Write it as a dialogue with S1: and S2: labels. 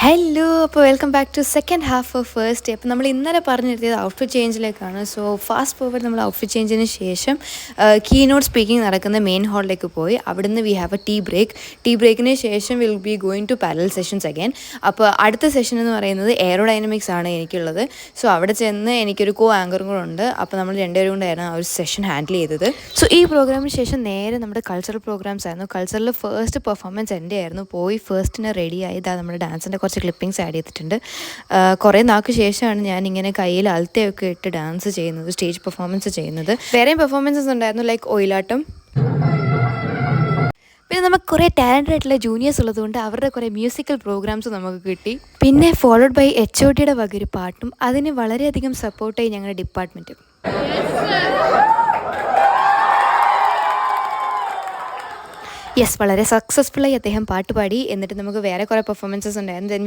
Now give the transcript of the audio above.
S1: Hello, അപ്പോൾ welcome back to second half of first day. അപ്പോൾ നമ്മൾ ഇന്നലെ പറഞ്ഞിരുത്തിയത് ഔട്ട്ഫിറ്റ് ചേഞ്ചിലേക്കാണ്. സോ ഫാസ്റ്റ് ഫോർവേഡ് നമ്മൾ ഔട്ട്ഫിറ്റ് ചേഞ്ചിന് ശേഷം കീനോട്ട് സ്പീക്കിംഗ് നടക്കുന്ന മെയിൻ ഹാളിലേക്ക് പോയി. അവിടുന്ന് വി ഹാവ് എ ടീ ബ്രേക്കിന് ശേഷം will be going to parallel sessions again. അപ്പോൾ അടുത്ത സെഷൻ എന്ന് പറയുന്നത് എയറോഡൈനമിക്സ് ആണ് എനിക്കുള്ളത്. സോ അവിടെ ചെന്ന് എനിക്കൊരു കോ ആങ്കറും കൂടെ ഉണ്ട്. അപ്പോൾ നമ്മൾ രണ്ടുപേരും കൊണ്ടായിരുന്നു ആ ഒരു സെഷൻ ഹാൻഡിൽ ചെയ്തത്. സോ ഈ പ്രോഗ്രാമിന് ശേഷം നേരെ നമ്മുടെ കൾച്ചറൽ പ്രോഗ്രാംസ് ആയിരുന്നു. കൾച്ചറൽ ഫസ്റ്റ് പെർഫോമൻസ് എൻ്റെ ആയിരുന്നു. പോയി ഫസ്റ്റിന് റെഡിയായി ഇതാ നമ്മുടെ ഡാൻസിൻ്റെ കുറച്ച് ക്ലിപ്പിങ്സ് ആഡ് ചെയ്തിട്ടുണ്ട്. കുറേ നാൾക്ക് ശേഷമാണ് ഞാനിങ്ങനെ കയ്യിൽ അൽത്തയൊക്കെ ഇട്ട് ഡാൻസ് ചെയ്യുന്നത്, സ്റ്റേജ് പെർഫോമൻസ് ചെയ്യുന്നത്. വേറെയും പെർഫോമൻസസ് ഉണ്ടായിരുന്നു, ലൈക്ക് ഒയിലാട്ടം. പിന്നെ നമുക്ക് കുറേ ടാലൻ്റഡ് ആയിട്ടുള്ള ജൂനിയേഴ്സ് ഉള്ളതുകൊണ്ട് അവരുടെ കുറേ മ്യൂസിക്കൽ പ്രോഗ്രാംസ് നമുക്ക് കിട്ടി. പിന്നെ ഫോളോഡ് ബൈ HODയുടെ വക ഒരു പാട്ടും. അതിന് വളരെയധികം സപ്പോർട്ടായി ഞങ്ങളുടെ ഡിപ്പാർട്ട്മെൻറ്റ്. യെസ്, വളരെ സക്സസ്ഫുള്ളായി അദ്ദേഹം പാട്ട് പാടി. എന്നിട്ട് നമുക്ക് വേറെ കുറേ പെർഫോമൻസസ് ഉണ്ടായിരുന്നു. ദെൻ